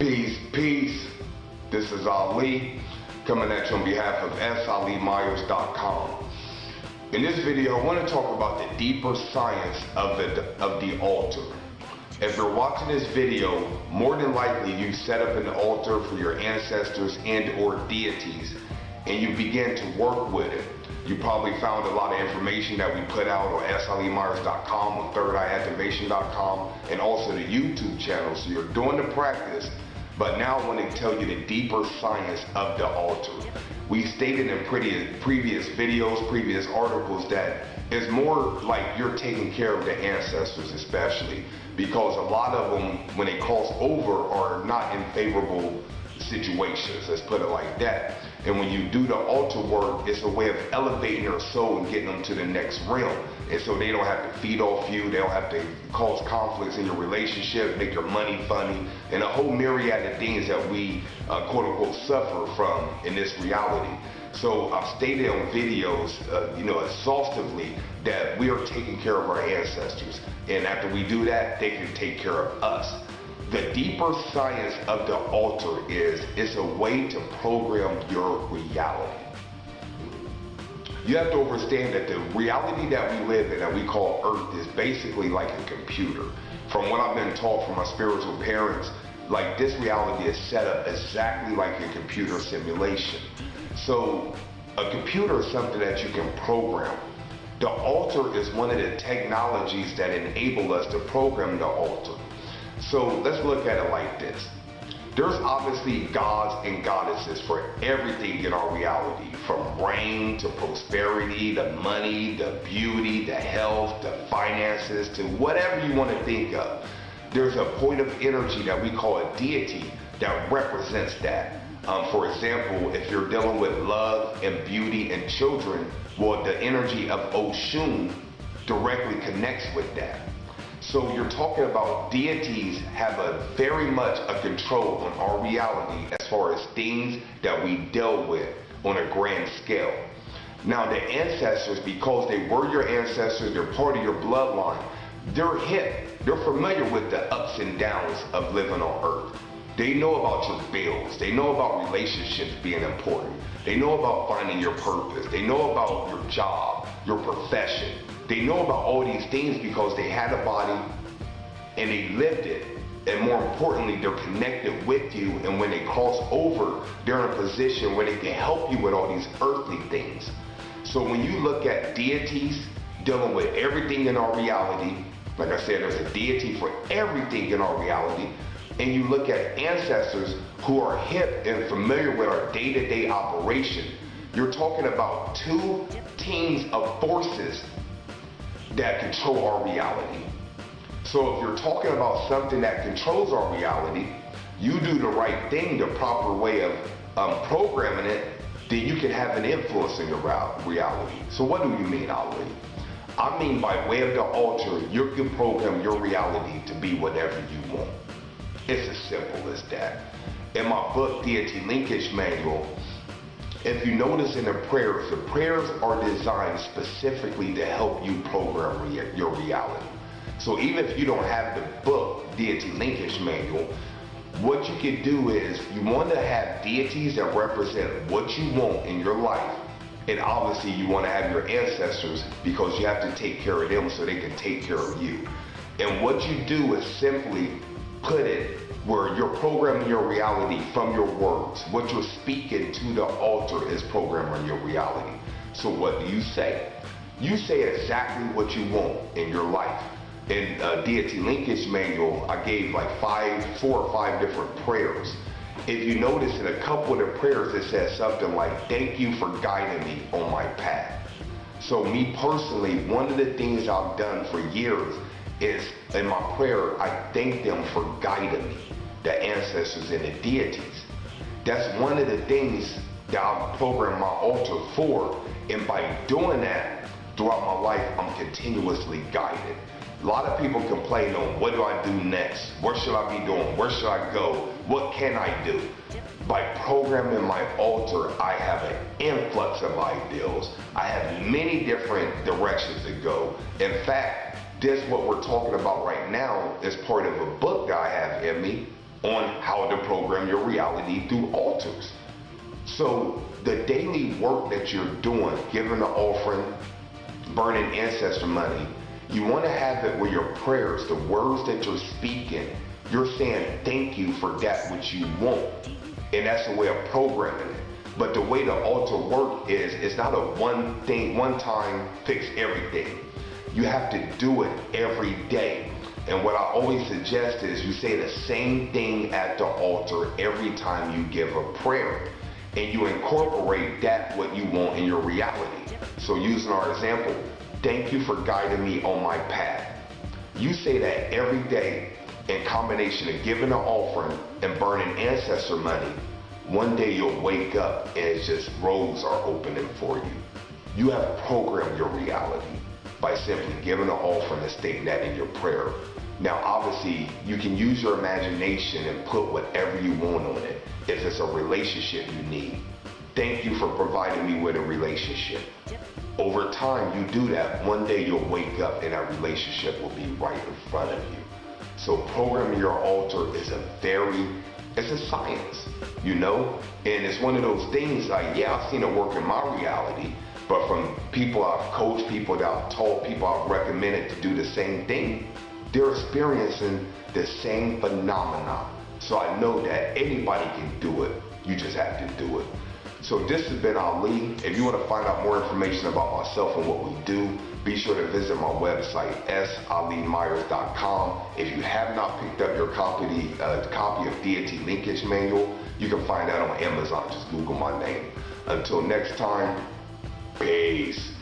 Peace, peace. This is Ali, coming at you on behalf of SAliMyers.com. In this video, I want to talk about the deeper science of the altar. If you're watching this video, more than likely you set up an altar for your ancestors and or deities, and you begin to work with it. You probably found a lot of information that we put out on SAliMyers.com, on thirdEyeActivation.com, and also the YouTube channel. So you're doing the practice, but now I want to tell you the deeper science of the altar. We stated in previous videos, previous articles, that it's more like you're taking care of the ancestors, especially because a lot of them, when they cross over, are not in favorable situations, let's put it like that. And when you do the altar work, it's a way of elevating their soul and getting them to the next realm. And so they don't have to feed off you, they don't have to cause conflicts in your relationship, make your money funny, and a whole myriad of things that we quote unquote suffer from in this reality. So I've stated on videos, exhaustively, that we are taking care of our ancestors. And after we do that, they can take care of us. The deeper science of the altar is it's a way to program your reality. You have to understand that the reality that we live in, that we call Earth, is basically like a computer. From what I've been taught from my spiritual parents, like this reality is set up exactly like a computer simulation. So a computer is something that you can program. The altar is one of the technologies that enable us to program the altar. So let's look at it like this. There's obviously gods and goddesses for everything in our reality, from rain to prosperity, the money, the beauty, the health, the finances, to whatever you want to think of. There's a point of energy that we call a deity that represents that. For example, if you're dealing with love and beauty and children, well, the energy of Oshun directly connects with that. So you're talking about deities have very much a control on our reality as far as things that we deal with on a grand scale. Now the ancestors, because they were your ancestors, they're part of your bloodline, they're hip, they're familiar with the ups and downs of living on Earth. They know about your bills, they know about relationships being important, they know about finding your purpose, they know about your job, your profession. They know about all these things because they had a body and they lived it. And more importantly, they're connected with you. And when they cross over, they're in a position where they can help you with all these earthly things. So when you look at deities dealing with everything in our reality, like I said, there's a deity for everything in our reality. And you look at ancestors who are hip and familiar with our day-to-day operation, you're talking about two teams of forces that control our reality. So if you're talking about something that controls our reality, you do the right thing, the proper way of programming it, then you can have an influence in your reality. So what do you mean, Ali? I mean, by way of the altar, you can program your reality to be whatever you want. It's as simple as that. In my book, Deity Linkage Manual, if you notice in the prayers are designed specifically to help you program your reality. So even if you don't have the book, Deity Linkage Manual, what you can do is you want to have deities that represent what you want in your life. And obviously you want to have your ancestors because you have to take care of them so they can take care of you. And what you do is simply put it where you're programming your reality from your words. What you're speaking to the altar is programming your reality. So what do you say? You say exactly what you want in your life. In Deity Linkage Manual, I gave like 4 or 5 different prayers. If you notice in a couple of the prayers, it says something like, thank you for guiding me on my path. So me personally, one of the things I've done for years is in my prayer, I thank them for guiding me, the ancestors and the deities. That's one of the things that I've programmed my altar for, and by doing that throughout my life, I'm continuously guided. A lot of people complain on what do I do next? What should I be doing? Where should I go? What can I do? By programming my altar, I have an influx of ideals. I have many different directions to go. In fact, this what we're talking about right now is part of a book that I have in me on how to program your reality through altars. So the daily work that you're doing, giving the offering, burning ancestor money, you want to have it where your prayers, the words that you're speaking, you're saying thank you for that which you want. And that's a way of programming it. But the way the altar work is, it's not a one time fix everything. You have to do it every day. And what I always suggest is you say the same thing at the altar every time you give a prayer. And you incorporate that what you want in your reality. So using our example, thank you for guiding me on my path. You say that every day in combination of giving an offering and burning ancestor money. One day you'll wake up and it's just roads are opening for you. You have programmed your reality by simply giving an offering and stating that in your prayer. Now obviously you can use your imagination and put whatever you want on it. If it's a relationship you need, thank you for providing me with a relationship. Over time you do that, one day you'll wake up and that relationship will be right in front of you. So programming your altar is it's a science, you know? And it's one of those things like, yeah, I've seen it work in my reality, but from people I've coached, people that I've taught, people I've recommended to do the same thing, they're experiencing the same phenomenon. So I know that anybody can do it, you just have to do it. So this has been Ali. If you want to find out more information about myself and what we do, be sure to visit my website, salimyers.com. If you have not picked up your copy of Deity Linkage Manual, you can find that on Amazon. Just Google my name. Until next time, peace.